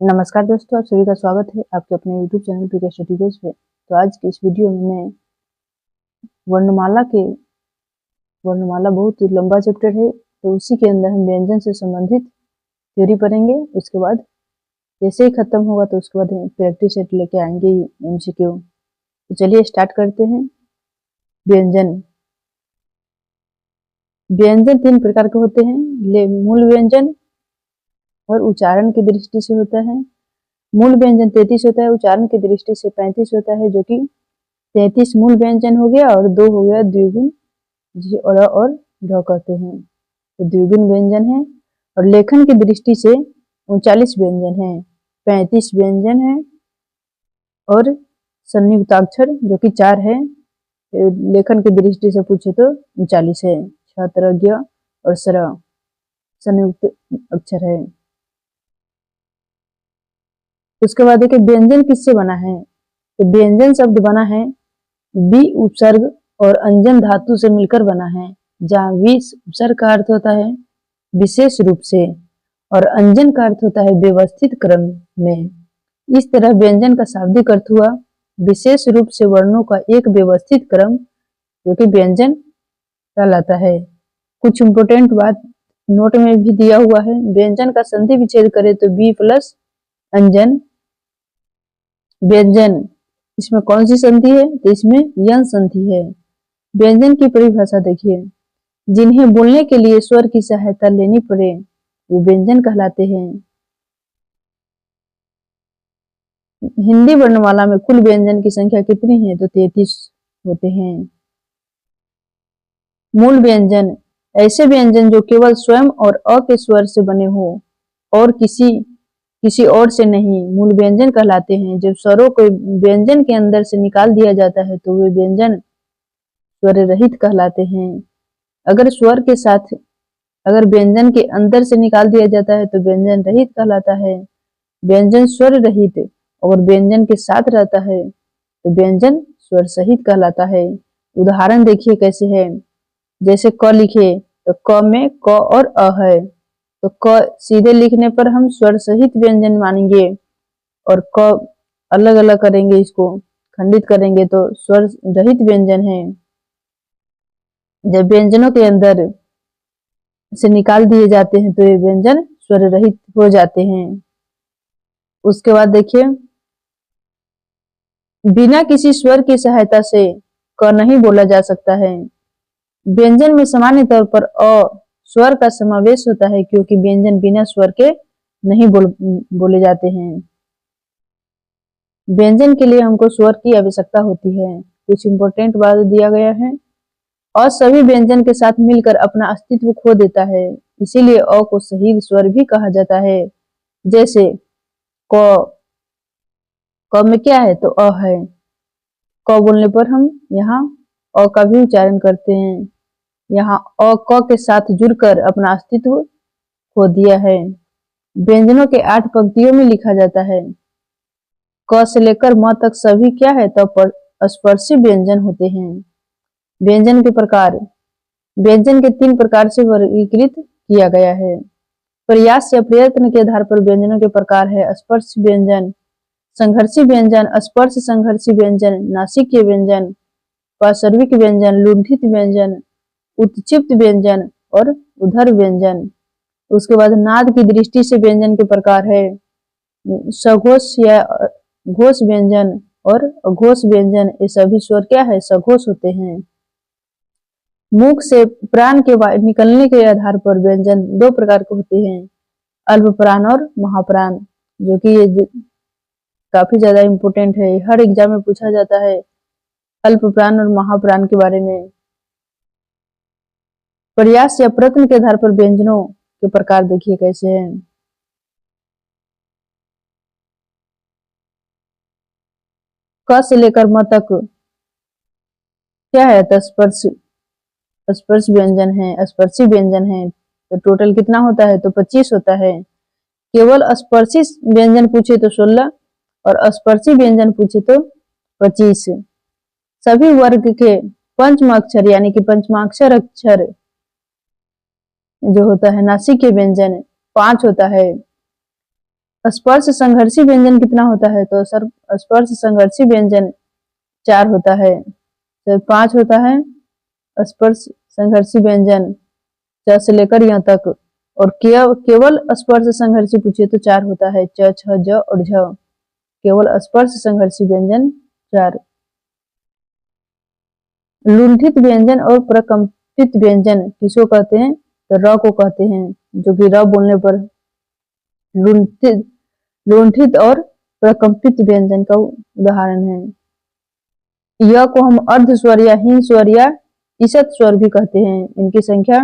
नमस्कार दोस्तों, आप सभी का स्वागत है आपके अपने YouTube channel P K study goes पे। तो आज की इस वीडियो में मैं वर्णमाला बहुत लंबा चैप्टर है, तो उसी के अंदर हम व्यंजन से संबंधित थ्योरी पढ़ेंगे। उसके बाद जैसे ही खत्म होगा तो उसके बाद प्रैक्टिस सेट लेके आएंगे MCQ। तो चलिए स्टार्ट करते हैं। व्यंजन व्यंजन 3 प्रकार के होते हैं। मूल व्यंजन और उच्चारण की दृष्टि से होता है। मूल व्यंजन 33 होता है, उच्चारण की दृष्टि से 35 होता है, जो कि 33 मूल व्यंजन हो गया और 2 हो गया द्विगुण, जिसे और ढ कहते हैं। तो द्विगुण व्यंजन है। और लेखन की दृष्टि से 39 व्यंजन है, 35 व्यंजन है और संयुक्ताक्षर जो कि 4 है। लेखन की दृष्टि से पूछे तो 39 है। छत्र, ज्ञ और स्र संयुक्त अक्षर है। उसके बाद देखिए व्यंजन किससे बना है। तो व्यंजन शब्द बना है बी उपसर्ग और अंजन धातु से मिलकर बना है, जहाँ वी उपसर्ग का अर्थ होता है विशेष रूप से और अंजन का अर्थ होता है व्यवस्थित क्रम में। इस तरह व्यंजन का शाब्दिक अर्थ हुआ विशेष रूप से वर्णों का एक व्यवस्थित क्रम, जो कि व्यंजन कहलाता है। कुछ इंपोर्टेंट बात नोट में भी दिया हुआ है। व्यंजन का संधि विच्छेद करें तो बी प्लस अंजन व्यंजन, इसमें कौन सी संधि है? तो इसमें यन संधि है। व्यंजन की परिभाषा देखिए, जिन्हें बोलने के लिए स्वर की सहायता लेनी पड़े वे व्यंजन कहलाते हैं। हिंदी वर्णमाला में कुल व्यंजन की संख्या कितनी है? तो 33 होते हैं। मूल व्यंजन ऐसे व्यंजन जो केवल स्वयं और अ के स्वर से बने हो और किसी और से नहीं, मूल व्यंजन कहलाते हैं। जब स्वरों को व्यंजन के अंदर से निकाल दिया जाता है तो वे व्यंजन स्वर रहित कहलाते हैं। अगर व्यंजन के अंदर से निकाल दिया जाता है तो व्यंजन रहित कहलाता है। व्यंजन स्वर रहित और व्यंजन के साथ रहता है तो व्यंजन स्वर सहित कहलाता है। उदाहरण देखिए कैसे है। जैसे क लिखे तो क में क और अ है, तो क सीधे लिखने पर हम स्वर सहित व्यंजन मानेंगे और क अलग अलग करेंगे, इसको खंडित करेंगे तो स्वर रहित व्यंजन है। जब व्यंजनों के अंदर से निकाल दिए जाते हैं तो ये व्यंजन स्वर रहित हो जाते हैं। उसके बाद देखिए, बिना किसी स्वर की सहायता से क नहीं बोला जा सकता है। व्यंजन में सामान्य तौर पर अ स्वर का समावेश होता है, क्योंकि व्यंजन बिना स्वर के नहीं बोले जाते हैं। व्यंजन के लिए हमको स्वर की आवश्यकता होती है। कुछ इंपोर्टेंट बात दिया गया है। अ सभी व्यंजन के साथ मिलकर अपना अस्तित्व खो देता है, इसीलिए अ को शहीद स्वर भी कहा जाता है। जैसे क में क्या है? तो अ है। क बोलने पर हम यहाँ अ का भी उच्चारण करते हैं। यहाँ अ क के साथ जुड़कर अपना अस्तित्व खो दिया है। व्यंजनों के 8 पंक्तियों में लिखा जाता है। क से लेकर म तक सभी क्या है? तो स्पर्शी व्यंजन होते हैं। व्यंजन के प्रकार व्यंजन के 3 प्रकार से वर्गीकृत किया गया है। प्रयास या प्रयत्न के आधार पर व्यंजनों के प्रकार है स्पर्श व्यंजन, संघर्षी व्यंजन, स्पर्श संघर्षी व्यंजन, नासिकीय व्यंजन, पार्श्विक व्यंजन, लुंठित व्यंजन, उत्क्षिप्त व्यंजन और उदर व्यंजन। उसके बाद नाद की दृष्टि से व्यंजन के प्रकार है सघोष या घोष व्यंजन और अघोष व्यंजन। ये सभी स्वर क्या है? सघोष होते हैं। मुख से प्राण के निकलने के आधार पर व्यंजन 2 प्रकार के होते हैं, अल्प प्राण और महाप्राण, जो कि ये काफी ज्यादा इंपोर्टेंट है। हर एग्जाम में पूछा जाता है अल्प प्राण और महाप्राण के बारे में। प्रयास या प्रयत्न के आधार पर व्यंजनों के प्रकार देखिए कैसे हैं। क से लेकर म तक क्या है? तो स्पर्श व्यंजन है, स्पर्शी व्यंजन है। तो टोटल कितना होता है? तो 25 होता है। केवल स्पर्शी व्यंजन पूछे तो 16 और स्पर्शी व्यंजन पूछे तो 25। सभी वर्ग के पंचम अक्षर यानी कि पंचमाक्षर अक्षर जो होता है नासिक के व्यंजन 5 होता है। स्पर्श संघर्षी व्यंजन कितना होता है? तो सर स्पर्श संघर्षी व्यंजन 4 होता है। तो 5 होता है स्पर्श संघर्षी व्यंजन च से लेकर यहाँ तक, और केवल स्पर्श संघर्षी पूछिए तो 4 होता है, च, छ, ज और झ। केवल स्पर्श संघर्षी व्यंजन 4। लुंठित व्यंजन और प्रकंपित व्यंजन किसको कहते हैं? तो र को कहते हैं, जो कि र बोलने पर लुंठित और प्रकंपित व्यंजन का उदाहरण है। य को हम अर्ध स्वर या हीन स्वर या ईसत स्वर भी कहते हैं। इनकी संख्या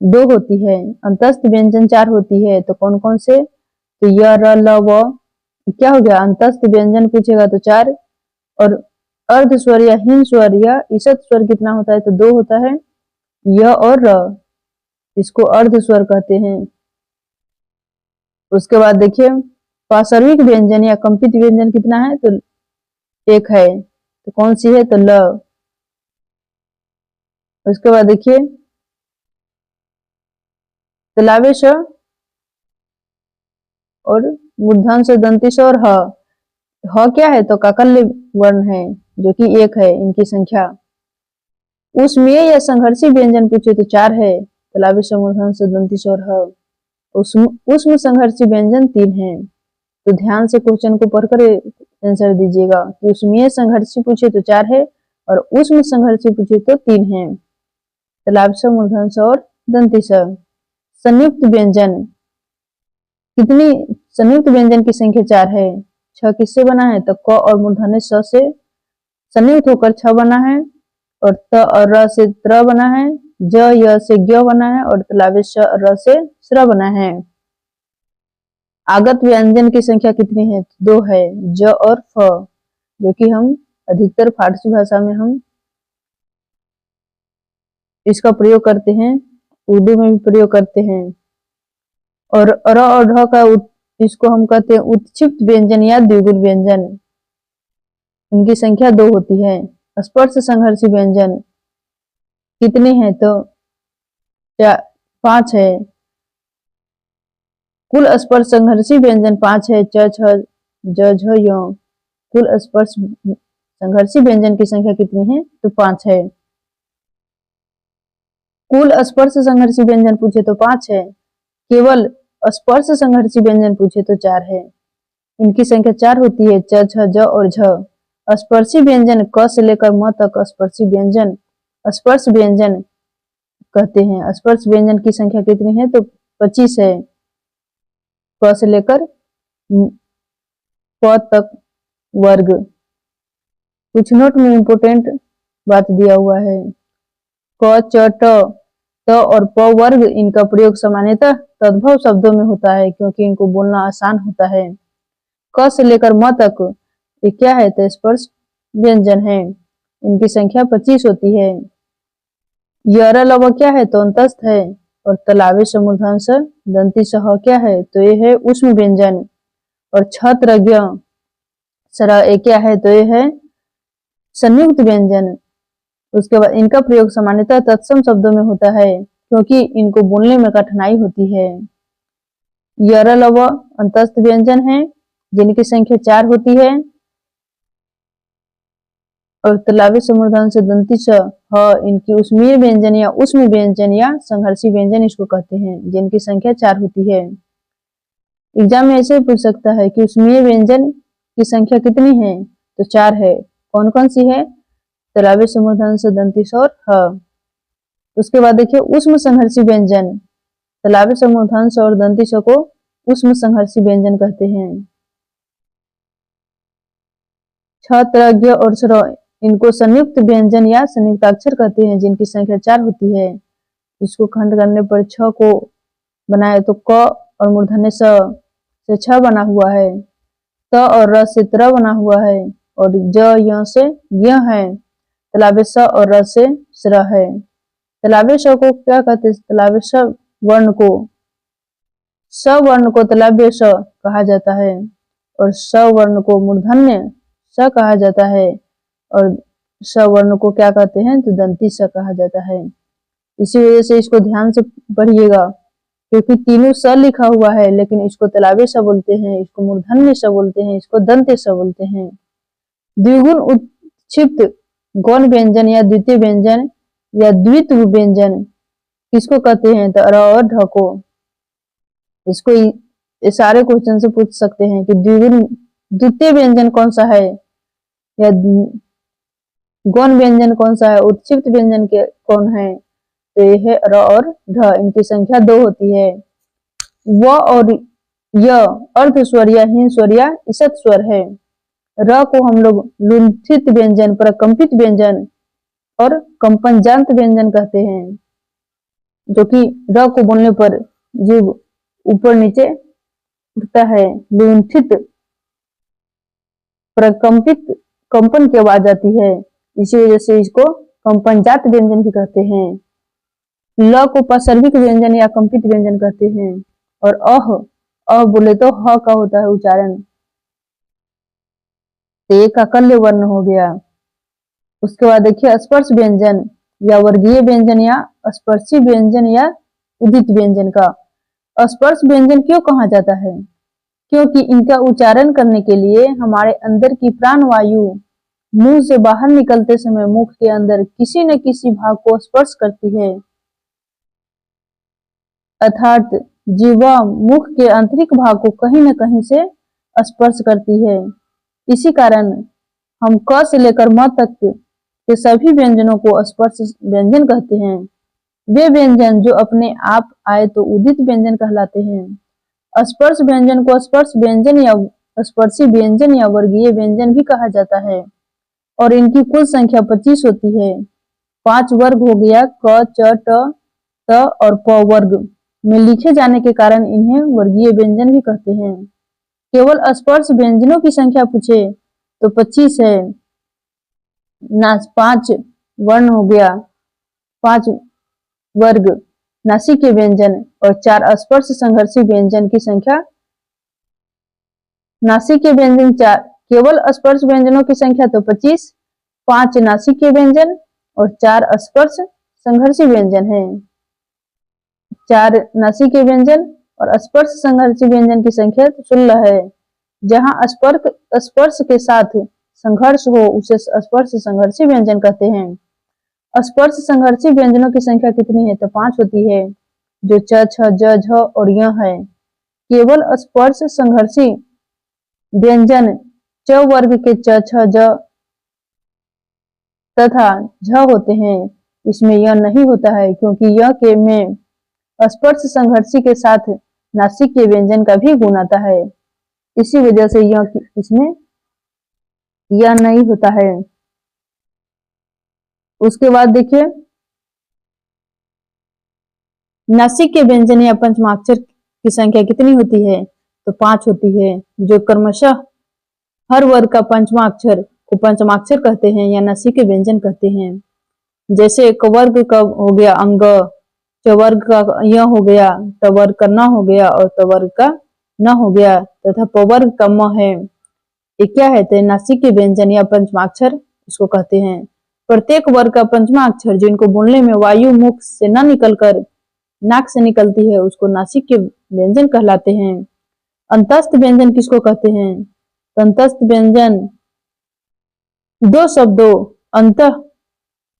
2 होती है। अंतस्थ व्यंजन 4 होती है। तो कौन कौन से? तो य, र, ल, व। क्या हो गया? अंतस्थ व्यंजन पूछेगा तो 4, और अर्ध स्वर या हीन स्वर या ईसत स्वर कितना होता है? तो 2 होता है, य और र। इसको अर्ध स्वर कहते हैं। उसके बाद देखिए पार्श्विक व्यंजन या कंपित व्यंजन कितना है? तो 1 है। तो कौन सी है? तो ल। उसके बाद देखिए तलावे श और मूर्धन से दंती स और ह। ह क्या है? तो काकल्य वर्ण है, जो कि 1 है इनकी संख्या। उष्मीय या संघर्षी व्यंजन पूछे तो 4 है, तलावे श, मूर्धन से दंती स और ह। उष्म संघर्षी व्यंजन 3 है। तो ध्यान से क्वेश्चन को पढ़कर आंसर दीजिएगा कि उष्मीय संघर्षी पूछे तो 4 है और उष्म संघर्षी पूछे तो 3 है, तलाव स, मूर्धन स और दंती स। संयुक्त व्यंजन कितनी? संयुक्त व्यंजन की संख्या 4 है। 6 किससे बना है? तो क और मूर्धन्य स से संयुक्त होकर 6 बना है, और त और र से त्र बना है, ज य से ज्ञ बना है, और तलावे श और र से श्र बना है। आगत व्यंजन की संख्या कितनी है? 2 है, ज और फ, जो कि हम अधिकतर फारसी भाषा में हम इसका प्रयोग करते हैं, उर्दू में भी प्रयोग करते हैं। और र और ढ का इसको हम कहते हैं उत्क्षिप्त व्यंजन या द्विगुण व्यंजन। इनकी संख्या 2 होती है। स्पर्श संघर्षी व्यंजन कितने हैं? तो 5 है। कुल स्पर्श संघर्षी व्यंजन 5 है, च, छ, ज, झ, य। कुल स्पर्श संघर्षी व्यंजन की संख्या कितनी है? तो 5 है। कुल स्पर्श संघर्षी व्यंजन पूछे तो 5 है, केवल स्पर्श संघर्षी व्यंजन पूछे तो 4 है। इनकी संख्या 4 होती है, च, छ, ज और झ। स्पर्शी व्यंजन क से लेकर म तक स्पर्शी व्यंजन स्पर्श व्यंजन कहते हैं। स्पर्श व्यंजन की संख्या कितनी है? तो 25 है, क से लेकर प तक वर्ग। कुछ नोट में इंपोर्टेंट बात दिया हुआ है। क, च, त और प वर्ग, इनका प्रयोग सामान्यतः तद्भव शब्दों में होता है, क्योंकि इनको बोलना आसान होता है। क से लेकर म तक ये क्या है? तो स्पर्श व्यंजन है। इनकी संख्या 25 होती है। यर लव क्या है? तो अंतस्थ है। और तलावे स, मूर्धन स, दंती स, ह क्या है? तो ये है उष्म व्यंजन। और छत्रज्ञ सरा ये क्या है? तो ये है संयुक्त व्यंजन। उसके बाद इनका प्रयोग सामान्यतः तत्सम शब्दों में होता है, क्योंकि इनको बोलने में कठिनाई होती है। यर लव अंतस्थ व्यंजन है, जिनकी संख्या 4 होती है। और तलावे से, मूर्धन से, दंती स, ह इनकी उष्मीय व्यंजन या उष्म व्यंजन या संघर्षी व्यंजन इसको कहते हैं, जिनकी संख्या 4 होती है। एग्जाम में ऐसे ही पूछ सकता है कि उष्मीय व्यंजन की संख्या कितनी है? तो 4 है। कौन कौन सी है? तलावे से, मूर्धन से, दंती स और ह। उसके बाद देखिए उष्म संघर्षी व्यंजन, तलावे से, मूर्धन स और दंती स को उष्म संघर्षी व्यंजन कहते हैं। छत्रज्ञ और स्र इनको संयुक्त व्यंजन या संयुक्ताक्षर कहते हैं, जिनकी संख्या 4 होती है। इसको खंड करने पर 6 को बनाए तो क और मूर्धन्य स से 6 बना हुआ है, त और र से त्र बना हुआ है, और ज य से य है, तलावे स और र से स्र है। तलावे स को क्या कहते हैं? तलावे स वर्ण को, स वर्ण को तलावे स कहा जाता है, और स वर्ण को मूर्धन्य स कहा जाता है, और स वर्ण को क्या कहते हैं? तो दंती स कहा जाता है। इसी वजह से इसको ध्यान से पढ़िएगा। क्योंकि तीनों स लिखा हुआ है, लेकिन इसको तलावे स बोलते हैं, इसको मूर्धन्य स बोलते हैं, इसको दंत्य स बोलते हैं। द्विगुण उत्क्षिप्त गौण व्यंजन या द्वितीय व्यंजन या द्वित्व व्यंजन किसको कहते हैं? तो र और ढ को। इसको ये सारे क्वेश्चन से पूछ सकते हैं कि द्विगुण द्वितीय व्यंजन कौन सा है या गौण व्यंजन कौन सा है, उत्क्षिप्त व्यंजन के कौन है? तो ये है र और ढ। इनकी संख्या 2 होती है। व और य अर्ध स्वर या हीन स्वर या ईसत स्वर है। र को हम लोग लुंठित व्यंजन, प्रकंपित व्यंजन और कंपनजात व्यंजन कहते हैं, जो कि र को बोलने पर जीभ ऊपर नीचे उठता है। लुंठित प्रकंपित कंपन की आवाज आती है, इसी वजह से इसको कंपनजात व्यंजन भी कहते हैं। ल को पसर्विक व्यंजन या कंपित व्यंजन कहते हैं। और अह बोले तो ह का होता है उच्चारण, तो एक का कल्य वर्ण हो गया। उसके बाद देखिए स्पर्श व्यंजन या वर्गीय व्यंजन या स्पर्शी व्यंजन या उदित व्यंजन का। स्पर्श व्यंजन क्यों कहा जाता है? क्योंकि इनका उच्चारण करने के लिए हमारे अंदर की प्राण वायु मुंह से बाहर निकलते समय मुख के अंदर किसी न किसी भाग को स्पर्श करती है, अर्थात जीवा मुख के आंतरिक भाग को कहीं न कहीं से स्पर्श करती है। इसी कारण हम क से लेकर म तक के सभी व्यंजनों को स्पर्श व्यंजन कहते हैं। वे व्यंजन जो अपने आप आए तो उदित व्यंजन कहलाते हैं। स्पर्श व्यंजन को स्पर्श व्यंजन या स्पर्शी व्यंजन या वर्गीय व्यंजन भी कहा जाता है और इनकी कुल संख्या 25 होती है। 5 वर्ग हो गया, क, च, ट, त और प वर्ग में लिखे जाने के कारण इन्हें वर्गीय व्यंजन भी कहते हैं। केवल स्पर्श व्यंजनों की संख्या पूछे तो 25 है। 5 वर्ण हो गया, 5 वर्ग नासिक व्यंजन और 4 स्पर्श संघर्षी व्यंजन की संख्या। नासिक व्यंजन 4, केवल स्पर्श व्यंजनों की संख्या तो 25, 5 नासिक व्यंजन और 4 स्पर्श संघर्षी व्यंजन है। 4 नासिक व्यंजन और स्पर्श संघर्षी व्यंजन की संख्या 16 है। जहां स्पर्श के साथ संघर्ष हो उसे स्पर्श संघर्षी व्यंजन कहते हैं। स्पर्श संघर्षी व्यंजनों की संख्या कितनी है? तो 5 होती है, जो च, छ, ज, झ और य है। केवल स्पर्श संघर्षी व्यंजन च वर्ग के च, छ, ज तथा झ होते हैं। इसमें य नहीं होता है क्योंकि य के में स्पर्श संघर्षी के साथ नासिक के व्यंजन का भी गुण आता है, इसी वजह से इसमें यह नहीं होता है। उसके बाद देखिए नासिक के व्यंजन या पंचमाक्षर की संख्या कितनी होती है? तो 5 होती है, जो क्रमशः हर वर्ग का पंचमाक्षर को पंचमाक्षर कहते हैं या नासिक के व्यंजन कहते हैं। जैसे क वर्ग का हो गया अंग, च वर्ग का य हो गया, ट वर्ग का न हो गया और त वर्ग का न हो गया तथा प वर्ग का म है। ये क्या है? तो नासिक के व्यंजन या पंचमाक्षर इसको कहते हैं। प्रत्येक वर्ग का पंचमाक्षर जिनको बोलने में वायु मुख से न निकलकर नाक से निकलती है उसको नासिक के व्यंजन कहलाते हैं। अंतस्थ व्यंजन किसको कहते हैं? अंतस्थ व्यंजन 2 शब्दों अंतः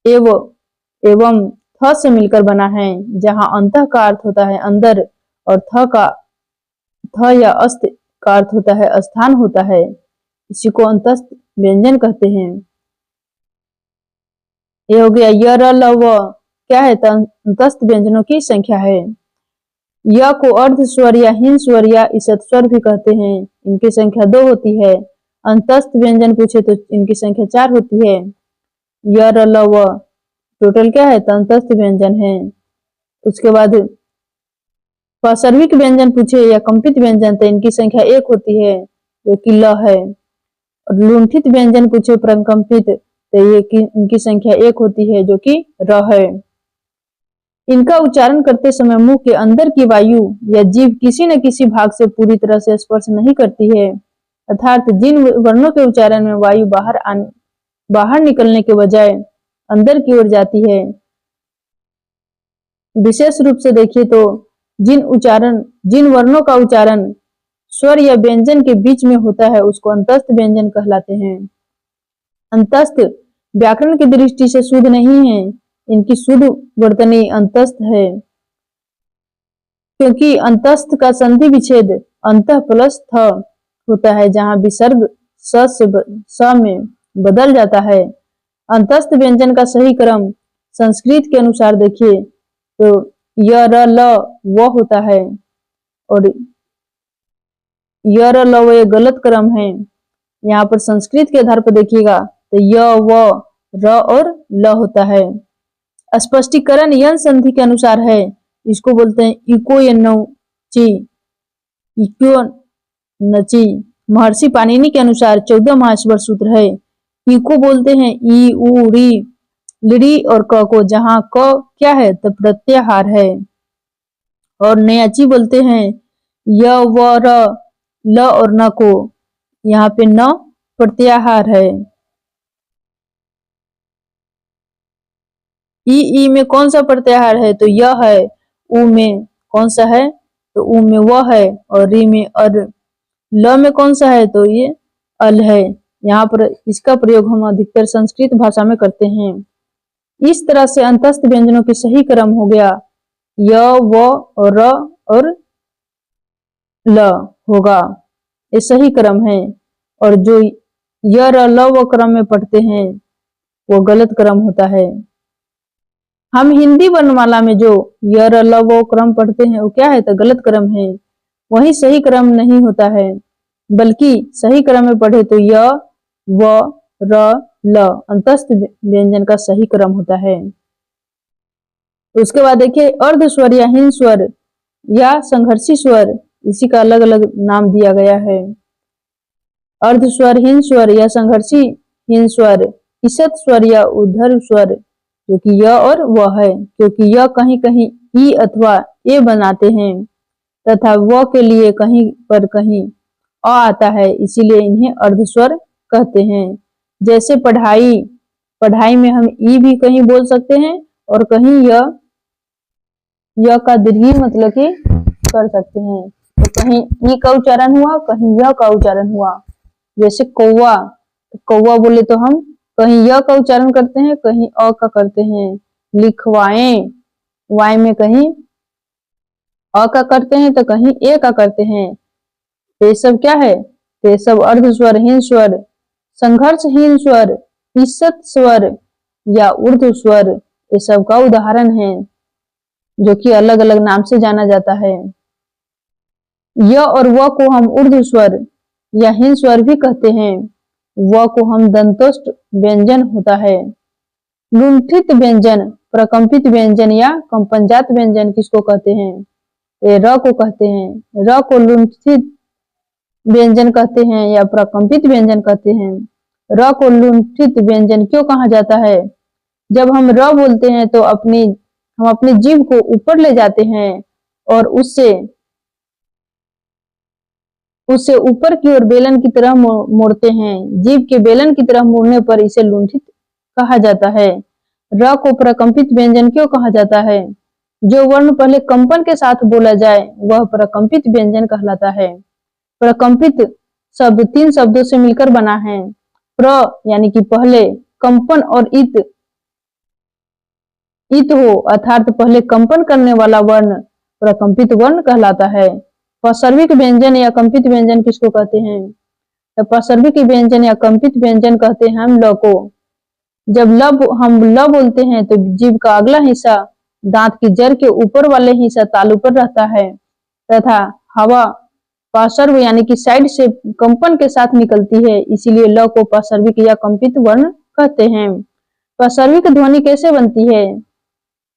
एवं थ से मिलकर बना है, जहां अंतः का अर्थ होता है अंदर और थ या अस्त का अर्थ होता है स्थान होता है, इसी को अंतस्थ व्यंजन कहते हैं। ये हो गया य, र, ल, व क्या है? तो अंतस्थ व्यंजनों की संख्या है। य को अर्ध स्वर या हीन स्वर या ईसत स्वर भी कहते हैं, इनकी संख्या 2 होती है। अंतस्थ व्यंजन पूछे तो इनकी संख्या 4 होती है। य, र, ल, व टोटल क्या है? तो अंतस्थ व्यंजन है। उसके बाद पसर्विक व्यंजन पूछे या कंपित व्यंजन तो इनकी संख्या 1 होती है, जो कि ल है। और लुंठित व्यंजन पूछे प्रकंपित तो ये इनकी संख्या 1 होती है, जो कि र है। इनका उच्चारण करते समय मुंह के अंदर की वायु या जीभ किसी न किसी भाग से पूरी तरह से स्पर्श नहीं करती है, अर्थात जिन वर्णों के उच्चारण में वायु बाहर निकलने के बजाय अंदर की ओर जाती है। विशेष रूप से देखिए तो जिन वर्णों का उच्चारण स्वर या व्यंजन के बीच में होता है उसको अंतस्थ व्यंजन कहलाते हैं। अंतस्थ व्याकरण की दृष्टि से शुद्ध नहीं है, इनकी शुद्ध वर्तनी अंतस्थ है, क्योंकि अंतस्थ का संधि विच्छेद अंतः प्लस थ होता है, जहां विसर्ग स से स में बदल जाता है। अंतस्थ व्यंजन का सही क्रम संस्कृत के अनुसार देखिए तो य र ल व होता है, और य र ल व ये गलत क्रम है। यहाँ पर संस्कृत के आधार पर देखिएगा तो य व र और ल होता है। स्पष्टीकरण यन संधि के अनुसार है, इसको बोलते हैं इको ची, इको नची। महर्षि पाणिनि के अनुसार 14 महास्वर सूत्र है। इको बोलते हैं ई उ री लिड़ी और क को, जहां क क्या है तो प्रत्याहार है। और नयाची बोलते हैं य व र ल और न को, यहाँ पे न प्रत्याहार है। ई में कौन सा प्रत्याहार है तो यह है। उ में कौन सा है तो उ में वह है, और री में अर। ल में कौन सा है तो ये अल है। यहाँ पर इसका प्रयोग हम अधिकतर संस्कृत भाषा में करते हैं। इस तरह से अंतस्थ व्यंजनों की सही क्रम हो गया य व और र और ल होगा, ये सही क्रम है। और जो य र ल व क्रम में पढ़ते हैं वो गलत क्रम होता है। हम हिंदी वर्णमाला में जो य र ल व क्रम पढ़ते हैं वो क्या है तो गलत क्रम है, वही सही क्रम नहीं होता है, बल्कि सही क्रम में पढ़े तो य व र ल अंतस्थ व्यंजन का सही क्रम होता है। उसके बाद देखिए अर्ध स्वर या हीन स्वर या संघर्षी स्वर, इसी का अलग अलग नाम दिया गया है। अर्ध स्वर हीन स्वर या संघर्षी हीन स्वर, ईसत स्वर या उद्धर स्वर, जो कि य और व है, क्योंकि य कहीं कहीं ई अथवा ए बनाते हैं तथा व के लिए कहीं पर कहीं अ आता है, इसीलिए इन्हें अर्ध स्वर कहते हैं। जैसे पढ़ाई, पढ़ाई में हम ई भी कहीं बोल सकते हैं और कहीं य का दीर्घी मतलब कि कर सकते हैं, तो कहीं ई का उच्चारण हुआ कहीं य का उच्चारण हुआ। जैसे कौवा, कौवा बोले तो हम कहीं य का उच्चारण करते हैं कहीं अ का करते हैं। लिखवाएं, वाय में कहीं अ का करते हैं तो कहीं ए का करते हैं। ये सब क्या है तो ये सब अर्ध स्वर हीन स्वर, संघर्षहीन स्वर, ईसत स्वर या ऊर्ध्व स्वर, ये सब का उदाहरण है जो कि अलग अलग नाम से जाना जाता है। य और व को हम ऊर्ध्व स्वर या हीन स्वर भी कहते हैं। व को हम दंतोष्ठ व्यंजन होता है। लुंठित व्यंजन, प्रकंपित व्यंजन या कंपनजात व्यंजन किसको कहते हैं, ये र को कहते हैं। र को लुंठित व्यंजन कहते हैं या प्रकंपित व्यंजन कहते हैं। र को लुंठित व्यंजन क्यों कहा जाता है, जब हम र बोलते हैं तो हम अपनी जीभ को ऊपर ले जाते हैं और उससे ऊपर की ओर बेलन की तरह मोड़ते हैं। जीभ के बेलन की तरह मोड़ने पर इसे लुंठित कहा जाता है। र को प्रकंपित व्यंजन क्यों कहा जाता है, जो वर्ण पहले कंपन के साथ बोला जाए वह प्रकंपित व्यंजन कहलाता है। प्रकंपित शब्द 3 शब्दों से मिलकर बना है। प्र यानी कि पहले, कंपन और इत हो अर्थात पहले कंपन करने वाला वर्ण प्रकंपित वर्ण कहलाता है। पसर्विक व्यंजन या कंपित व्यंजन किसको कहते हैं तो पसर्विक व्यंजन या कंपित व्यंजन कहते हैं हम ल को। जब हम ल बोलते हैं तो जीभ का अगला हिस्सा दांत की जड़ के ऊपर वाले हिस्सा तालू पर रहता है तथा हवा पार्श्व यानी कि साइड से कंपन के साथ निकलती है, इसीलिए ल को पार्श्विक या कंपित वर्ण कहते हैं। पार्श्विक ध्वनि कैसे बनती है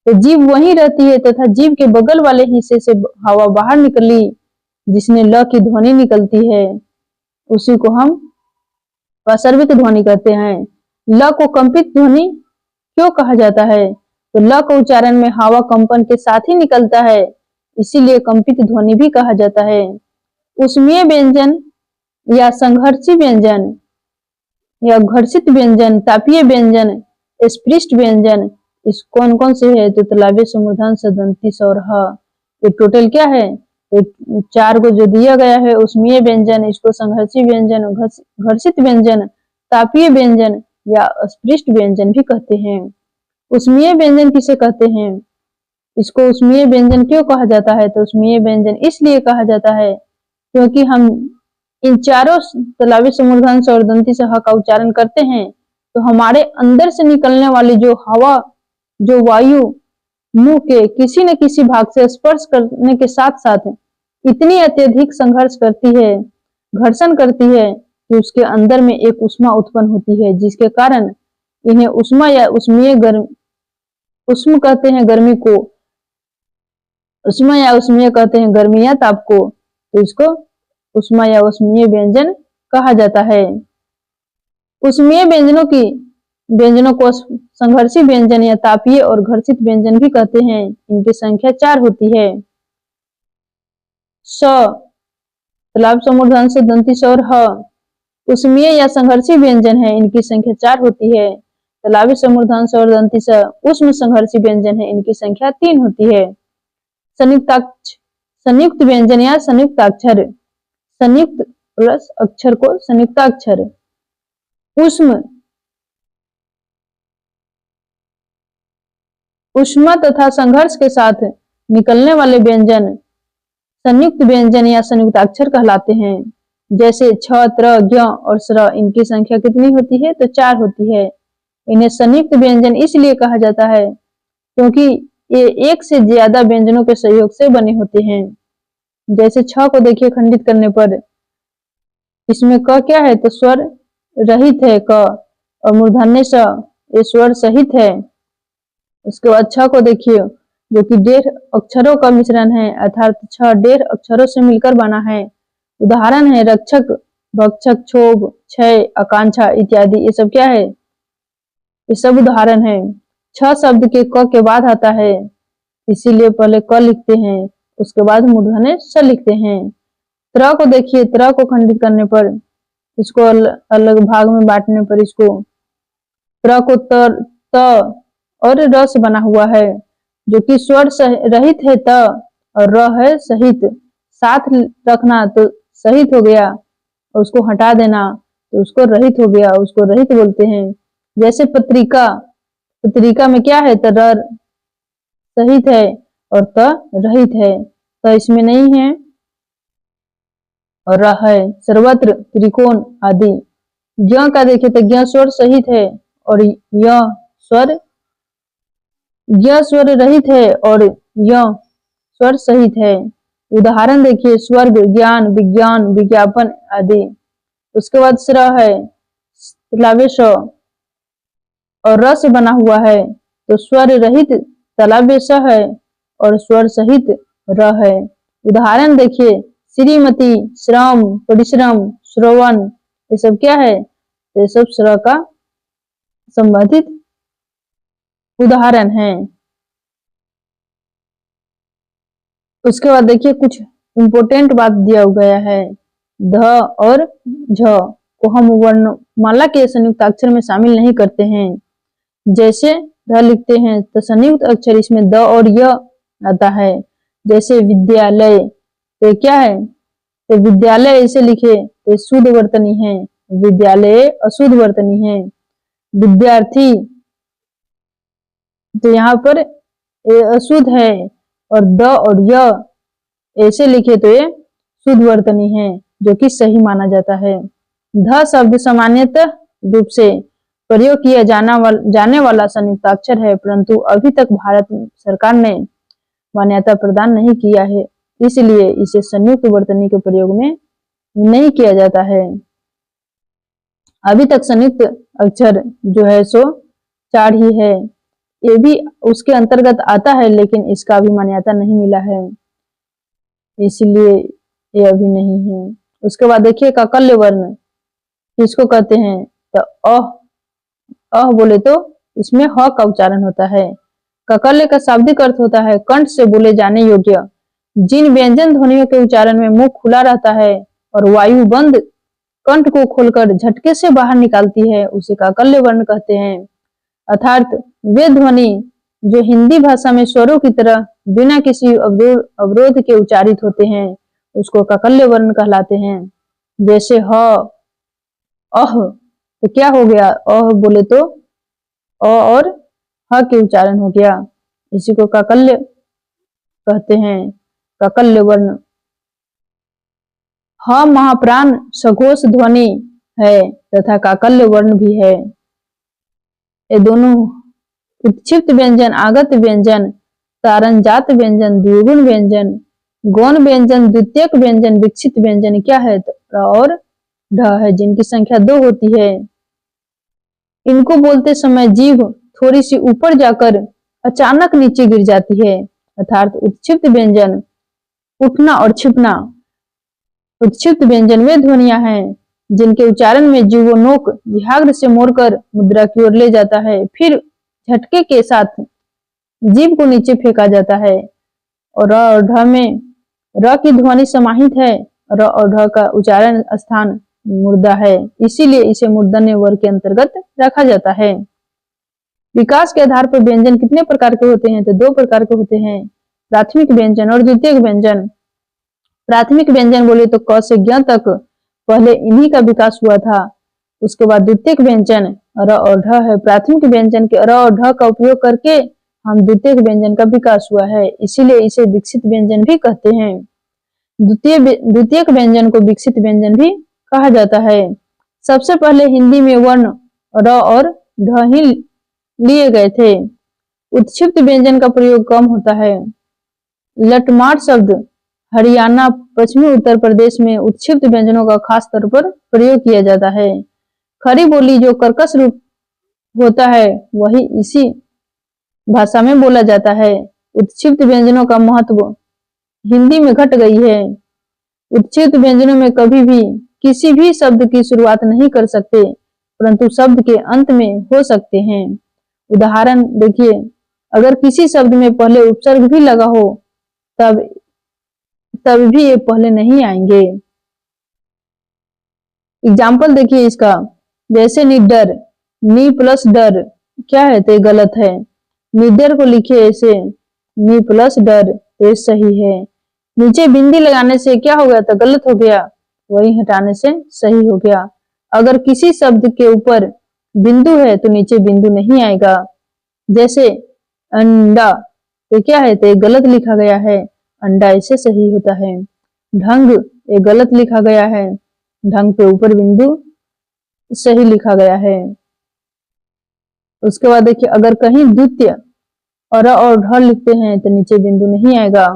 तो जीभ वहीं रहती है तथा जीभ के बगल वाले हिस्से से हवा बाहर निकली जिसने ल की ध्वनि निकलती है, उसी को हम पार्श्विक ध्वनि कहते हैं। ल को कंपित ध्वनि क्यों कहा जाता है तो ल का उच्चारण में हवा कंपन के साथ ही निकलता है, इसीलिए कंपित ध्वनि भी कहा जाता है। उष्मीय व्यंजन या संघर्षी व्यंजन या घर्षित व्यंजन, तापीय व्यंजन, स्पृष्ट व्यंजन, इस कौन कौन से है तो तालव्य, समूर्धन, सदंती, सौरह, ये टोटल क्या है, ये 4 को जो दिया गया है उष्मीय व्यंजन, इसको संघर्षी व्यंजन, घर्षित व्यंजन, तापीय व्यंजन या अस्पृष्ट व्यंजन भी कहते हैं। उष्मीय व्यंजन किसे कहते हैं, इसको उष्मीय व्यंजन क्यों कहा जाता है, तो उष्मीय व्यंजन इसलिए कहा जाता है क्योंकि हम इन चारों तालव्य समूर्धांश और दंती से ह का उच्चारण करते हैं तो हमारे अंदर से निकलने वाली जो हवा, जो वायु मुंह के किसी न किसी भाग से स्पर्श करने के साथ साथ इतनी अत्यधिक संघर्ष करती है, घर्षण करती है कि उसके अंदर में एक उष्मा उत्पन्न होती है, जिसके कारण इन्हें उष्मा या उष्मीय गर्म, उष्म कहते हैं गर्मी को, उष्मा या उष्मीय कहते हैं गर्मी या ताप को, तो इसको उष्मा या उष्मीय व्यंजन कहा जाता है। उष्मीय व्यंजनों को संघर्षी व्यंजन या तापीय और घर्षित व्यंजन भी कहते हैं। इनकी संख्या 4 होती है। स तालव्य समूर्धांश से दंती स और ह उष्मीय या संघर्षी व्यंजन है, इनकी संख्या 4 होती है। तालव्य समूर्धांश और दंती स उष्म संघर्षी व्यंजन है, इनकी संख्या 3 होती है। संयुक्त व्यंजन या संयुक्ताक्षर, संयुक्त प्लस अक्षर को संयुक्ताक्षर। उष्मा तथा संघर्ष के साथ निकलने वाले व्यंजन संयुक्त व्यंजन या संयुक्ताक्षर कहलाते हैं। जैसे छ, त्र, ज्ञ और स्र, इनकी संख्या कितनी होती है, तो 4 होती है। इन्हें संयुक्त व्यंजन इसलिए कहा जाता है क्योंकि ये एक से ज्यादा व्यंजनों के सहयोग से बने होते हैं। जैसे छ को देखिए खंडित करने पर इसमें क क्या है, तो स्वर रहित है क, और मूर्धन्य स, ये स्वर सहित है। उसके बाद छ को देखिए जो कि 1.5 अक्षरों का मिश्रण है, अर्थात 6 1.5 अक्षरों से मिलकर बना है। उदाहरण है रक्षक, भक्षक, क्षोभ, क्षय, आकांक्षा इत्यादि। ये सब क्या है, ये सब उदाहरण है। 6 शब्द के क के बाद आता है, इसीलिए पहले क लिखते हैं, उसके बाद मूर्धन्य स लिखते हैं। त्र को देखिए, त्र को खंडित करने पर, इसको अलग भाग में बांटने पर, इसको त्र को त और र से बना हुआ है, जो कि स्वर रहित है त और र है सहित। साथ रखना तो सहित हो गया, और उसको हटा देना तो उसको रहित हो गया, उसको रहित बोलते हैं। जैसे पत्रिका, पत्रिका में क्या है, तो र सहित है और त रहित है, त इसमें नहीं है और र है। सर्वत्र, त्रिकोण आदि। ज्ञ का देखिए तो ज्ञ स्वर सहित है और य स्वर, ज्ञ स्वर रहित है और य स्वर सहित है। उदाहरण देखिए स्वर्ग, ज्ञान, विज्ञान, विज्ञापन आदि। उसके बाद स्र है, तालव्य स और र से बना हुआ है, तो स्वर रहित तालव्य स है और स्वर सहित र है। उदाहरण देखिए श्रीमती, श्रम, परिश्रम, श्रवण, ये सब क्या है, ये सब स्र का संबंधित उदाहरण है। उसके बाद देखिए कुछ इंपोर्टेंट बात दिया गया है। ध और झ को हम वर्णमाला के संयुक्ताक्षर में शामिल नहीं करते हैं। जैसे ध लिखते हैं तो संयुक्त अक्षर इसमें द और य आता है। जैसे विद्यालय, तो क्या है, तो विद्यालय ऐसे लिखे तो शुद्ध वर्तनी है, विद्यालय अशुद्ध वर्तनी है। विद्यार्थी, तो यहाँ पर अशुद्ध है और द और य ऐसे लिखे तो ये शुद्ध वर्तनी है, जो कि सही माना जाता है। ध शब्द सामान्यतः रूप से प्रयोग किया जाने वाला संयुक्ताक्षर है, परंतु अभी तक भारत सरकार ने मान्यता प्रदान नहीं किया है, इसलिए इसे संयुक्त वर्तनी के प्रयोग में नहीं किया जाता है। अभी तक संयुक्त अक्षर जो है सो 4 ही है, ये भी उसके अंतर्गत आता है, लेकिन इसका अभी मान्यता नहीं मिला है, इसलिए ये अभी नहीं है। उसके बाद देखिए काकल्य वर्ण किसको कहते हैं, तो अह बोले तो इसमें ह का उच्चारण होता है। काकल्य का शाब्दिक अर्थ होता है कंठ से बोले जाने योग्य। जिन व्यंजन ध्वनियों के उच्चारण में मुंह खुला रहता है और वायु बंद कंठ को खोलकर झटके से बाहर निकालती है, उसे काकल्य वर्ण कहते हैं। अर्थात वे ध्वनि जो हिंदी भाषा में स्वरों की तरह बिना किसी अवरोध के उच्चारित होते हैं उसको काकल्य वर्ण कहलाते हैं। जैसे ह, अह, तो क्या हो गया, अह बोले तो अ और ह के उच्चारण हो गया, इसी को काकल्य कहते हैं, काकल्य वर्ण। ह महाप्राण सघोष ध्वनि है तथा काकल्य वर्ण भी है। ये दोनों उत्क्षिप्त व्यंजन, आगत व्यंजन, तारनजात व्यंजन, द्विगुण व्यंजन, गौण व्यंजन, द्वितीयक व्यंजन, विकसित व्यंजन क्या है, र और ढ है, जिनकी संख्या 2 होती है। इनको बोलते समय जीभ थोड़ी सी ऊपर जाकर अचानक नीचे गिर जाती है, अर्थात उत्क्षिप्त व्यंजन, उठना और छिपना। उत्क्षिप्त व्यंजन वे ध्वनियां हैं जिनके उच्चारण में जीवो नोक जिह्वाग्र से मोड़कर मुद्रा की ओर ले जाता है, फिर झटके के साथ जीभ को नीचे फेंका जाता है। और र और ढ में र की ध्वनि समाहित है, र और ढ का उच्चारण स्थान मुर्दा है, इसीलिए इसे मूर्धन्य वर्ग के अंतर्गत रखा जाता है। विकास के आधार पर व्यंजन कितने प्रकार के होते हैं, तो 2 प्रकार के होते हैं, प्राथमिक व्यंजन और द्वितीयक व्यंजन। प्राथमिक व्यंजन बोले तो क से ज्ञ तक पहले इन्हीं का विकास हुआ था, उसके बाद द्वितीयक व्यंजन र और ढ है। प्राथमिक व्यंजन के र और ढ का उपयोग करके हम द्वितीयक व्यंजन का विकास हुआ है, इसीलिए इसे विकसित व्यंजन भी कहते हैं। द्वितीयक व्यंजन को विकसित व्यंजन भी कहा जाता है। सबसे पहले हिंदी में वर्ण र और ढ ही लिए गए थे, उत्क्षिप्त व्यंजन का प्रयोग कम होता है। लठमार शब्द हरियाणा, पश्चिमी उत्तर प्रदेश में उत्क्षिप्त व्यंजनों का खास तौर पर प्रयोग किया जाता है। खड़ी बोली जो कर्कश रूप होता है वही इसी भाषा में बोला जाता है। उत्क्षिप्त व्यंजनों का महत्व हिंदी में घट गई है। उत्क्षिप्त व्यंजनों में कभी भी किसी भी शब्द की शुरुआत नहीं कर सकते, परंतु शब्द के अंत में हो सकते हैं। उदाहरण देखिए, अगर किसी शब्द में पहले उपसर्ग भी लगा हो तब तब भी ये पहले नहीं आएंगे। एग्जाम्पल देखिए इसका, जैसे निडर, नी प्लस डर क्या है, तो गलत है। निडर को लिखिए ऐसे, नी प्लस डर, तो सही है। नीचे बिंदी लगाने से क्या हो गया, तो गलत हो गया, वही हटाने से सही हो गया। अगर किसी शब्द के ऊपर बिंदु है तो नीचे बिंदु नहीं आएगा। जैसे अंडा, तो क्या है, तो गलत लिखा गया है, अंडा ऐसे सही होता है। ढंग, ये गलत लिखा गया है, ढंग पे ऊपर बिंदु सही लिखा गया है। उसके बाद देखिए, अगर कहीं द्वितीय और ढ लिखते हैं तो नीचे बिंदु नहीं आएगा।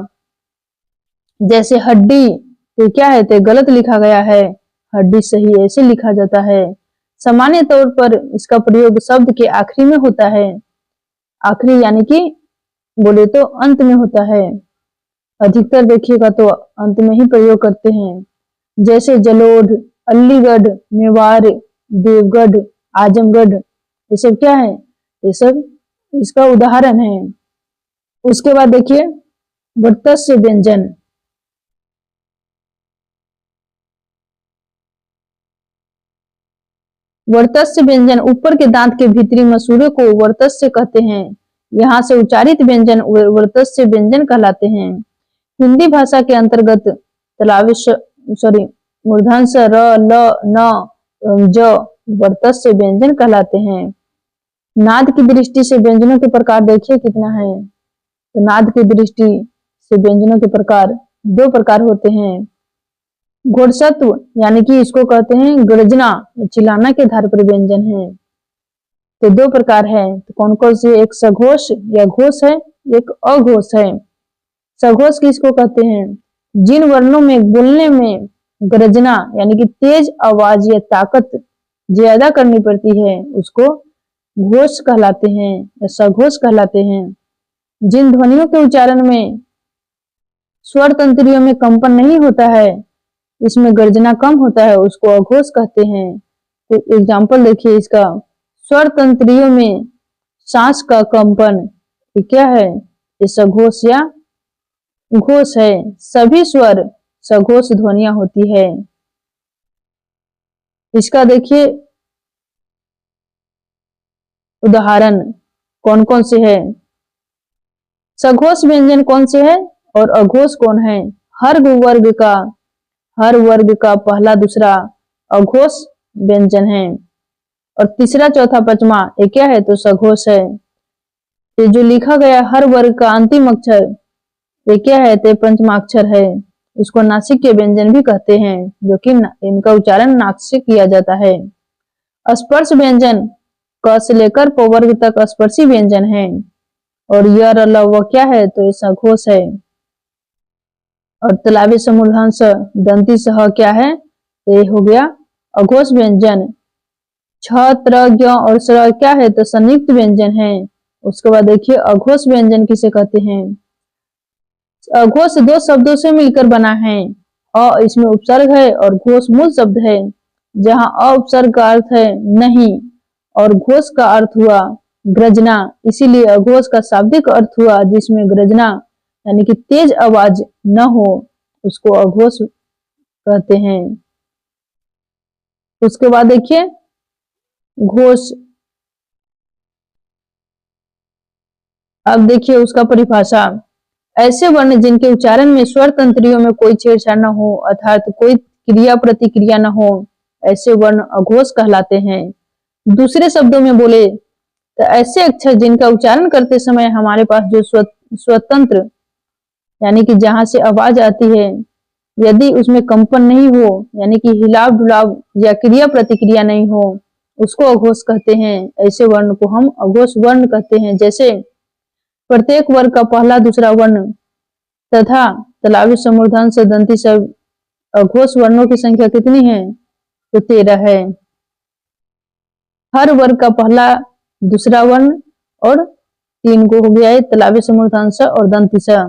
जैसे हड्डी, तो क्या है, तो गलत लिखा गया है, हड्डी सही ऐसे लिखा जाता है। सामान्य तौर पर इसका प्रयोग शब्द के आखिरी में होता है, आखिरी यानी कि बोले तो अंत में होता है। अधिकतर देखिएगा तो अंत में ही प्रयोग करते हैं। जैसे जलोढ़, अलीगढ़, मेवाड़, देवगढ़, आजमगढ़, ये सब क्या है, ये सब इसका उदाहरण है। उसके बाद देखिए वर्तस्य व्यंजन। वर्तस्य व्यंजन ऊपर के दांत के भीतरी मसूड़े को वर्तस्य कहते हैं। यहाँ से उच्चारित व्यंजन वर्तस्य व्यंजन कहलाते हैं। हिंदी भाषा के अंतर्गत मूर्धन्य र, ल, न, ज वर्तस्य व्यंजन कहलाते हैं। नाद की दृष्टि से व्यंजनों के प्रकार देखिए कितना है, तो नाद की दृष्टि से व्यंजनों के प्रकार 2 प्रकार होते हैं। घोड़सत्व यानी कि इसको कहते हैं गर्जना, चिल्लाना के आधार पर व्यंजन है, तो 2 प्रकार है। तो कौन कौन से, एक सघोष या घोष है, एक अघोष है। सघोष किसको कहते हैं, जिन वर्णों में बोलने में गर्जना यानी कि तेज आवाज या ताकत ज्यादा करनी पड़ती है उसको घोष कहलाते हैं या सघोष कहलाते हैं। जिन ध्वनियों के उच्चारण में स्वर तंत्रियों में कंपन नहीं होता है, इसमें गर्जना कम होता है, उसको अघोष कहते हैं। तो एग्जाम्पल देखिए इसका, स्वर तंत्रियों में सांस का कंपन, ये क्या है, ये सघोष या घोष है। सभी स्वर सघोष ध्वनियां होती है। इसका देखिए उदाहरण कौन कौन से है, सघोष व्यंजन कौन से है और अघोष कौन है? हर वर्ग का पहला दूसरा अघोष व्यंजन है और तीसरा चौथा पंचमा ये क्या है? तो सघोष है। ये जो लिखा गया हर वर्ग का अंतिम अक्षर ये क्या है? तो पंचमाक्षर है। इसको नासिक के व्यंजन भी कहते हैं, जो कि इनका उच्चारण नाक से किया जाता है। स्पर्श व्यंजन क से लेकर प वर्ग तक स्पर्शी व्यंजन है और य र ल व क्या है? तो ये सघोष है। और तालव्य स मूर्धन्य स दंती स ह क्या है? तो ये हो गया अघोष व्यंजन। छ त्र ज्ञ और स्र क्या है? तो संयुक्त व्यंजन है। उसके बाद देखिए अघोष व्यंजन किसे कहते हैं? अघोष दो शब्दों से मिलकर बना है। अ इसमें उपसर्ग है और घोष मूल शब्द है। जहां अ उपसर्ग का अर्थ है नहीं और घोष का अर्थ हुआ गर्जना, इसीलिए अघोष का शाब्दिक अर्थ हुआ जिसमें गर्जना यानी कि तेज आवाज न हो, उसको अघोष कहते हैं। उसके बाद देखिए घोष, अब देखिए उसका परिभाषा। ऐसे वर्ण जिनके उच्चारण में स्वर तंत्रियों में कोई छेड़छाड़ न हो अर्थात कोई क्रिया प्रतिक्रिया न हो, ऐसे वर्ण अघोष कहलाते हैं। दूसरे शब्दों में बोले तो ऐसे अक्षर जिनका उच्चारण करते समय हमारे पास जो स्वतंत्र यानी कि जहां से आवाज आती है, यदि उसमें कंपन नहीं हो यानी कि हिलाव डुलाव या क्रिया प्रतिक्रिया नहीं हो, उसको अघोष कहते हैं। ऐसे वर्ण को हम अघोष वर्ण कहते हैं। जैसे प्रत्येक वर्ग का पहला दूसरा वर्ण तथा तालव्य स मूर्धन्य स दंती स अघोष वर्णों की संख्या कितनी है? तो 13 है। हर वर्ग का पहला दूसरा वर्ण और 3 को हो गया है तालव्य स मूर्धन्य स और दंती स।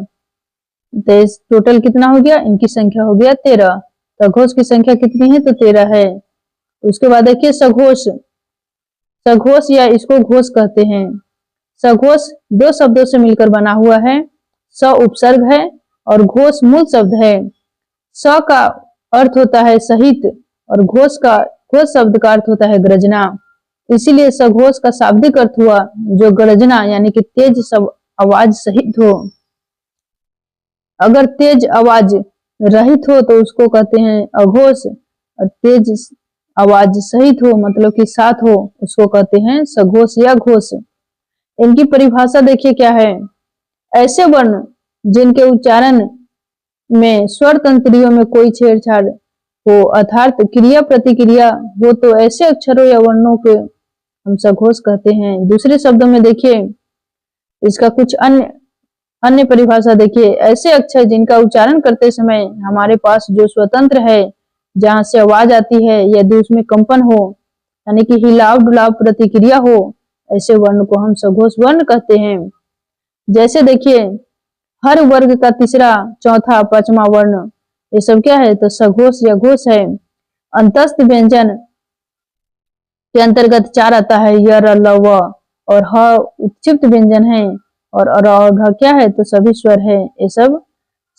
टोटल कितना हो गया? इनकी संख्या हो गया 13। तो अघोष की संख्या कितनी है? तो 13 है। उसके बाद देखिए सघोष। सघोष या इसको घोष कहते हैं। सघोष दो शब्दों से मिलकर बना हुआ है। स उपसर्ग है और घोष मूल शब्द है। स का अर्थ होता है सहित और घोष शब्द का अर्थ होता है गर्जना, इसीलिए सघोष का शाब्दिक अर्थ हुआ जो गर्जना यानी कि तेज सब आवाज सहित हो। अगर तेज आवाज रहित हो तो उसको कहते हैं अघोष और तेज आवाज सहित हो मतलब कि साथ हो उसको कहते हैं सघोष या घोष। इनकी परिभाषा देखिए क्या है? ऐसे वर्ण जिनके उच्चारण में स्वर तंत्रियों में कोई छेड़छाड़ हो अर्थात क्रिया प्रतिक्रिया हो तो ऐसे अक्षरों या वर्णों के हम सघोष कहते हैं। दूसरे शब्दों में देखिए इसका कुछ अन्य परिभाषा देखिए। ऐसे अक्षर जिनका उच्चारण करते समय हमारे पास जो स्वतंत्र है जहां से आवाज आती है, यदि उसमें कंपन हो यानी कि हिलाव डुलाव प्रतिक्रिया हो, ऐसे वर्ण को हम सघोष वर्ण कहते हैं। जैसे देखिए हर वर्ग का तीसरा चौथा पांचवा वर्ण ये सब क्या है? तो सघोष या घोष है। अंतस्थ व्यंजन के अंतर्गत 4 आता है य र ल व और ह उत्क्षिप्त व्यंजन है और घ क्या है? तो सभी स्वर है। ये सब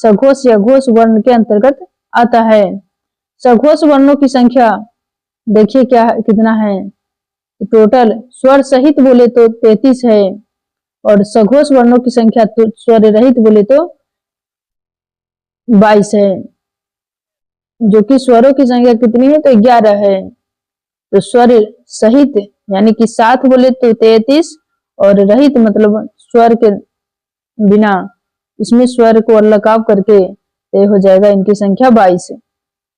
सघोष या घोष वर्ण के अंतर्गत आता है। सघोष वर्णों की संख्या देखिए क्या कितना है? टोटल स्वर सहित बोले तो 33 है और सघोष वर्णों की संख्या तो स्वर रहित बोले तो 22 है, जो कि स्वरों की संख्या कितनी है? तो 11 है। तो स्वर सहित यानी कि साथ बोले तो 33 और रहित मतलब स्वर के बिना, इसमें स्वर को अलगाव करके ये हो जाएगा इनकी संख्या 22।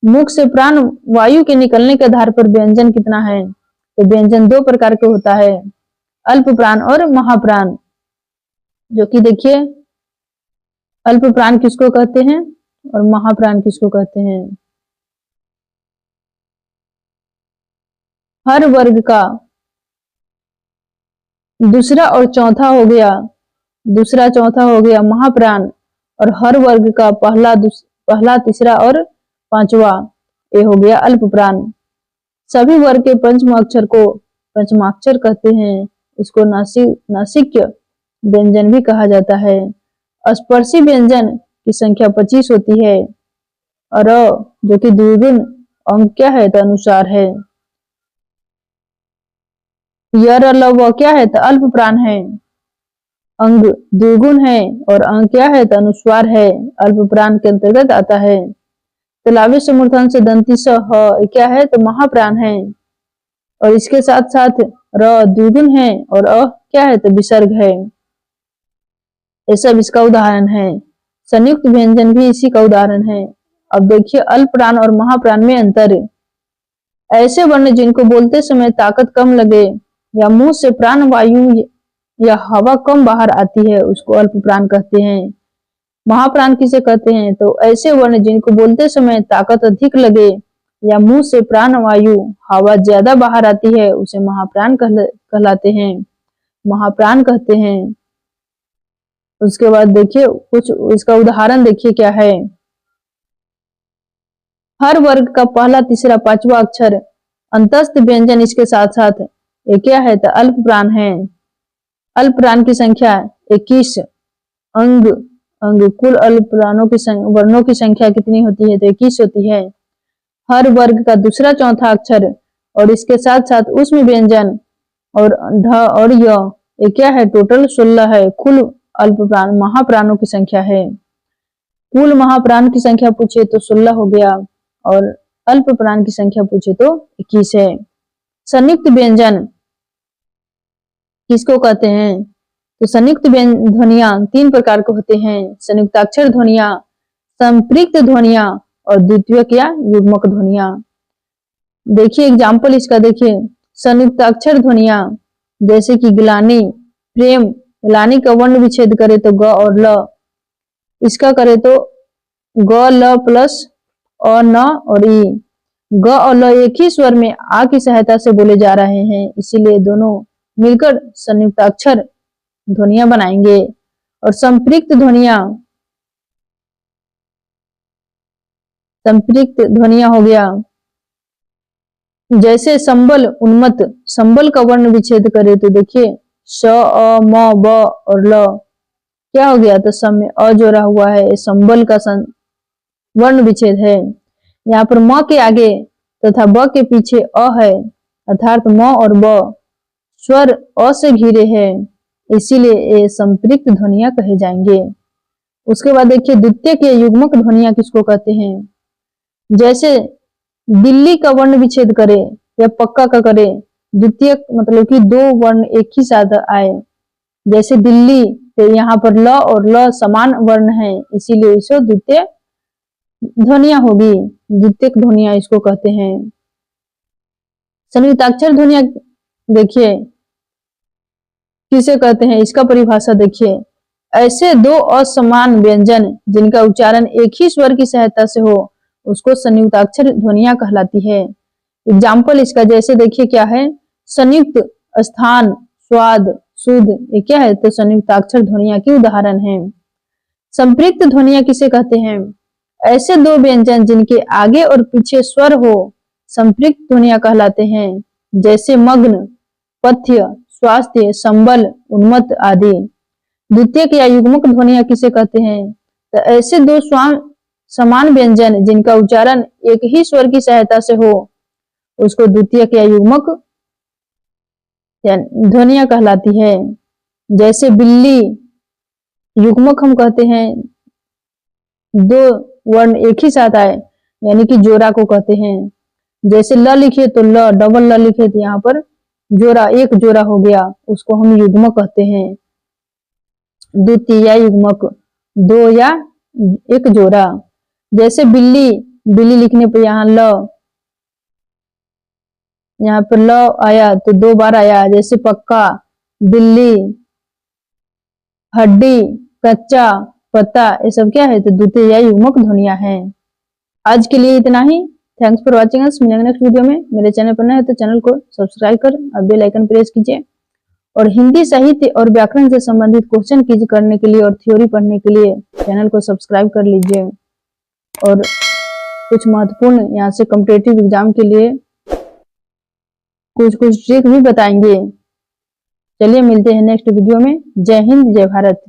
मुख से प्राण वायु के निकलने के आधार पर व्यंजन कितना है? तो व्यंजन 2 प्रकार के होता है, अल्प प्राण और महाप्राण। जो कि देखिए अल्प प्राण किसको कहते हैं और महाप्राण किसको कहते हैं? हर वर्ग का दूसरा चौथा हो गया महाप्राण और हर वर्ग का पहला तीसरा और पांचवा ये हो गया अल्प प्राण। सभी वर्ग के पंचम अक्षर को पंचमाक्षर कहते हैं। इसको नासिक्य व्यंजन भी कहा जाता है। स्पर्शी व्यंजन की संख्या 25 होती है और जो कि द्विगुण अंक क्या है? तो अनुसार है। य र ल व क्या है? तो अल्प प्राण है। अंग द्विगुण है और अंग क्या है तो अनुस्वार है, अल्प प्राण के अंतर्गत आता है। तलावी से मूर्धन से दंती स ह क्या है तो महाप्राण है और इसके साथ साथ र द्विगुण है और अ क्या है तो विसर्ग है। ये सब इसका उदाहरण है। संयुक्त व्यंजन भी इसी का उदाहरण है। अब देखिए अल्प प्राण और महाप्राण में अंतर। ऐसे वर्ण जिनको बोलते समय ताकत कम लगे या मुंह से प्राण वायु या हवा कम बाहर आती है उसको अल्प प्राण कहते हैं। महाप्राण किसे कहते हैं तो ऐसे वर्ण जिनको बोलते समय ताकत अधिक लगे या मुंह से प्राण वायु हवा ज्यादा बाहर आती है उसे महाप्राण कहलाते हैं, महाप्राण कहते हैं। उसके बाद देखिए कुछ इसका उदाहरण देखिए क्या है। हर वर्ग का पहला तीसरा पांचवा अक्षर अंतस्थ व्यंजन इसके साथ साथ ये क्या है तो अल्प प्राण है। अल्प प्राण की संख्या 21। अंग अंग कुल अल्प प्राणों की वर्णों की संख्या कितनी होती है तो 21 होती है। हर वर्ग का दूसरा चौथा अक्षर और इसके साथ साथ उसमें व्यंजन और ढ और य ये क्या है टोटल 16 है। कुल अल्प प्राण महाप्राणों की संख्या है। कुल महाप्राण की संख्या पूछे तो 16 हो गया और अल्प प्राण की संख्या पूछे तो 21 है। संयुक्त व्यंजन किसको कहते हैं तो संयुक्त ध्वनियां 3 प्रकार के होते हैं। संयुक्ताक्षर ध्वनियां, संपृक्त ध्वनियां और द्वितीयक या युग्मक ध्वनियां। देखिए एग्जाम्पल इसका देखिए। संयुक्ताक्षर ध्वनियां जैसे कि ग्लानि, प्रेम। ग्लानि का वर्ण विच्छेद करे तो ग और ल, इसका करे तो ग ल प्लस अ न और ई। ग और ल एक ही स्वर में आ की सहायता से बोले जा रहे हैं इसीलिए दोनों मिलकर संयुक्ताक्षर ध्वनियां बनाएंगे। और संपृक्त ध्वनियां, संपृक्त ध्वनियां हो गया जैसे संबल, उन्मत्त। संबल का वर्ण विच्छेद करे तो देखिए स अ म ब और ल क्या हो गया तो सम में अ जोड़ा हुआ है, संबल का वर्ण विच्छेद है। यहाँ पर म के आगे तथा ब के पीछे अ है अर्थात म और ब स्वर अ से घिरे हैं इसीलिए ये संपृक्त ध्वनियां कहे जाएंगे। उसके बाद देखिए द्वितीयक या युग्मक ध्वनियां किसको कहते हैं। जैसे दिल्ली का वर्ण विच्छेद करे या पक्का का करे, द्वितीयक मतलब कि 2 वर्ण एक ही साथ आए। जैसे दिल्ली तो यहाँ पर ल और ल समान वर्ण है इसीलिए इसे द्वितीय ध्वनियां होगी, द्वितीयक ध्वनियां इसको कहते हैं। संयुक्ताक्षर ध्वनियां देखिए किसे कहते हैं, इसका परिभाषा देखिए। ऐसे 2 असमान व्यंजन जिनका उच्चारण एक ही स्वर की सहायता से हो उसको संयुक्ताक्षर ध्वनियां कहलाती है। एग्जाम्पल इसका जैसे देखिए क्या है। संयुक्त, स्थान, स्वाद, शुद्ध ये क्या है तो संयुक्ताक्षर ध्वनियां की उदाहरण है। संपृक्त ध्वनियां किसे कहते हैं, ऐसे 2 व्यंजन जिनके आगे और पीछे स्वर हो संपृक्त ध्वनियां कहलाते हैं। जैसे मग्न, पथ्य, स्वास्थ्य, संबल, उन्मत्त आदि। द्वितीयक या युग्मक ध्वनियां किसे कहते हैं तो ऐसे 2 समान व्यंजन जिनका उच्चारण एक ही स्वर की सहायता से हो उसको द्वितीयक या युग्मक ध्वनियां कहलाती है। जैसे बिल्ली, युग्मक हम कहते हैं 2 वर्ण एक ही साथ आए यानी कि जोड़ा को कहते हैं। जैसे ल लिखे तो ल, डबल ल लिखे तो यहाँ पर जोड़ा, एक जोड़ा हो गया उसको हम युग्मक कहते हैं। द्वितीय या युग्मक 2 या एक जोड़ा। जैसे बिल्ली, बिल्ली लिखने पर यहाँ ल, यहाँ पर ल आया तो 2 बार आया। जैसे पक्का, बिल्ली, हड्डी, कच्चा, पत्ता ये सब क्या है तो द्वितीय या युग्मक ध्वनियां हैं। आज के लिए इतना ही। Thanks for watching us. मिलेंगे नेक्स्ट वीडियो में। मेरे चैनल पर नए हो तो चैनल को सब्सक्राइब कर और बेल आइकन प्रेस कीजिए। और हिंदी साहित्य और व्याकरण से संबंधित क्वेश्चन कीज करने के लिए और थ्योरी पढ़ने के लिए चैनल को सब्सक्राइब कर लीजिए। और कुछ महत्वपूर्ण यहाँ से कॉम्पिटिटिव एग्जाम के लिए कुछ ट्रिक भी बताएंगे। चलिए मिलते हैं नेक्स्ट वीडियो में। जय हिंद, जय भारत।